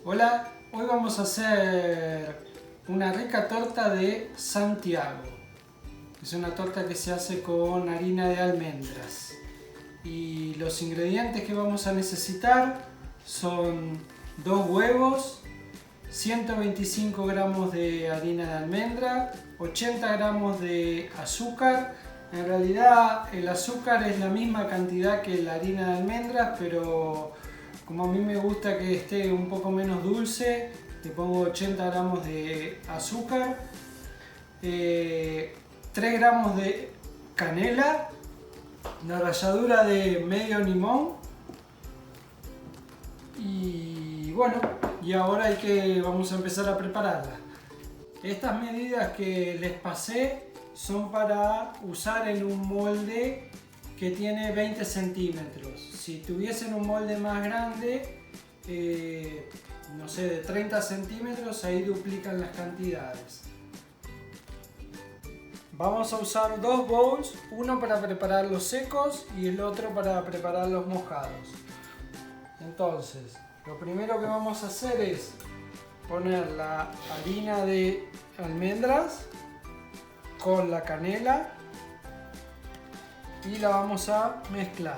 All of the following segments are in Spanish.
Hola, hoy vamos a hacer una rica torta de Santiago. Es una torta que se hace con harina de almendras. Y los ingredientes que vamos a necesitar son 2 huevos, 125 gramos de harina de almendra, 80 gramos de azúcar. En realidad el azúcar es la misma cantidad que la harina de almendras, pero como a mí me gusta que esté un poco menos dulce, le pongo 80 gramos de azúcar, 3 gramos de canela, una ralladura de medio limón y bueno, y ahora vamos a empezar a prepararla. Estas medidas que les pasé son para usar en un molde que tiene 20 centímetros. Si tuviesen un molde más grande, no sé, de 30 centímetros, ahí duplican las cantidades. Vamos a usar 2 bowls, uno para preparar los secos y el otro para preparar los mojados. Entonces, lo primero que vamos a hacer es poner la harina de almendras con la canela y la vamos a mezclar.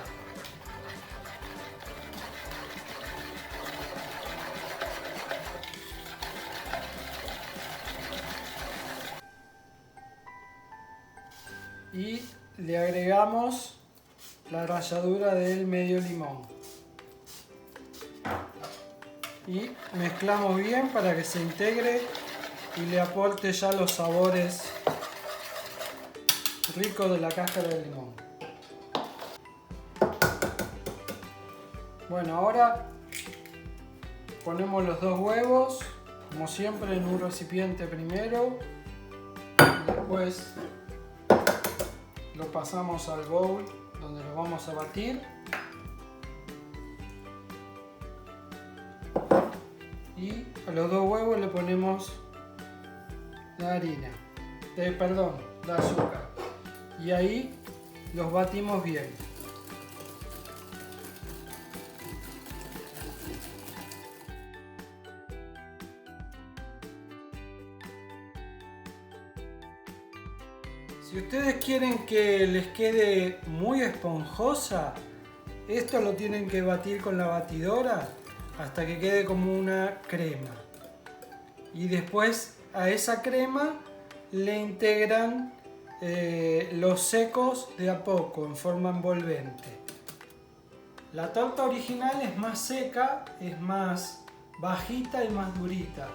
Y le agregamos la ralladura del medio limón. Y mezclamos bien para que se integre y le aporte ya los sabores ricos de la cáscara de limón. Bueno, ahora ponemos los 2 huevos, como siempre, en un recipiente primero. Después lo pasamos al bowl donde lo vamos a batir. Y a los 2 huevos le ponemos la harina, la azúcar. Y ahí los batimos bien. Si ustedes quieren que les quede muy esponjosa, esto lo tienen que batir con la batidora hasta que quede como una crema. Y después a esa crema le integran los secos de a poco en forma envolvente. La torta original es más seca, es más bajita y más durita.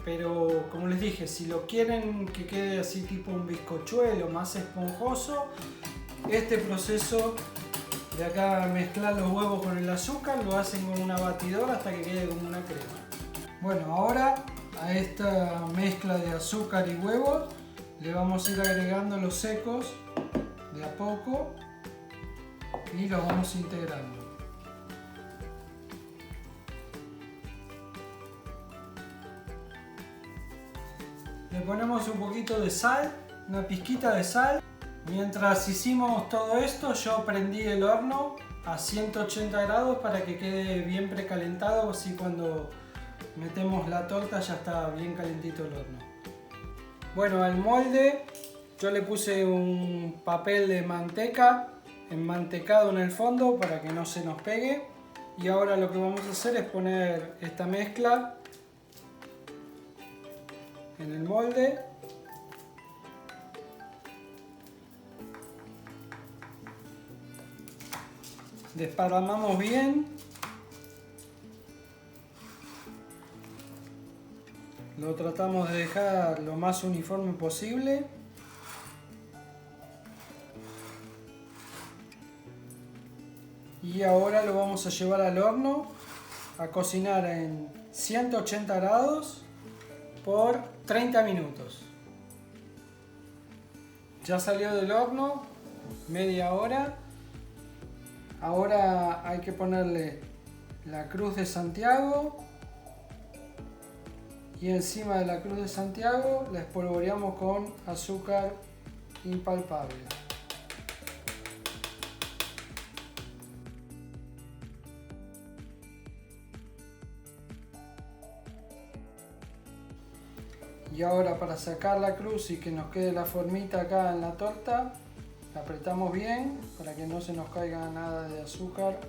Pero como les dije, si lo quieren que quede así tipo un bizcochuelo más esponjoso, este proceso de acá mezclar los huevos con el azúcar lo hacen con una batidora hasta que quede como una crema. Bueno, ahora a esta mezcla de azúcar y huevos le vamos a ir agregando los secos de a poco y los vamos integrando. Le ponemos un poquito de sal, una pizquita de sal. Mientras hicimos todo esto, yo prendí el horno a 180 grados para que quede bien precalentado, así cuando metemos la torta ya está bien calentito el horno. Bueno, al molde yo le puse un papel de manteca enmantecado en el fondo para que no se nos pegue. Y ahora lo que vamos a hacer es poner esta mezcla en el molde. Desparramamos bien. Lo tratamos de dejar lo más uniforme posible. Y ahora lo vamos a llevar al horno a cocinar en 180 grados por 30 minutos. Ya salió del horno, media hora. Ahora hay que ponerle la cruz de Santiago y encima de la cruz de Santiago la espolvoreamos con azúcar impalpable. Y ahora para sacar la cruz y que nos quede la formita acá en la torta, la apretamos bien para que no se nos caiga nada de azúcar.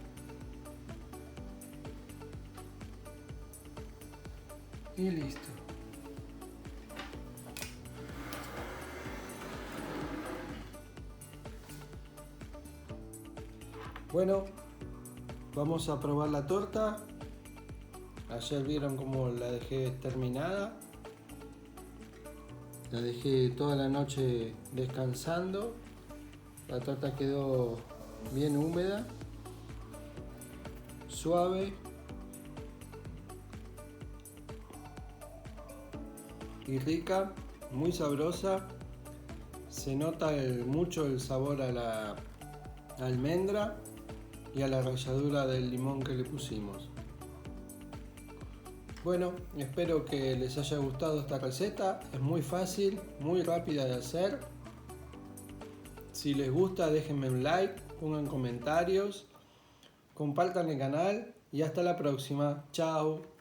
Y listo. Bueno, vamos a probar la torta. Ayer vieron cómo la dejé terminada. La dejé toda la noche descansando. La torta quedó bien húmeda, suave y rica, muy sabrosa. Se nota mucho el sabor a la almendra y a la ralladura del limón que le pusimos. Bueno, espero que les haya gustado esta receta. Es muy fácil, muy rápida de hacer. Si les gusta, déjenme un like, pongan comentarios, compartan el canal y hasta la próxima. Chao.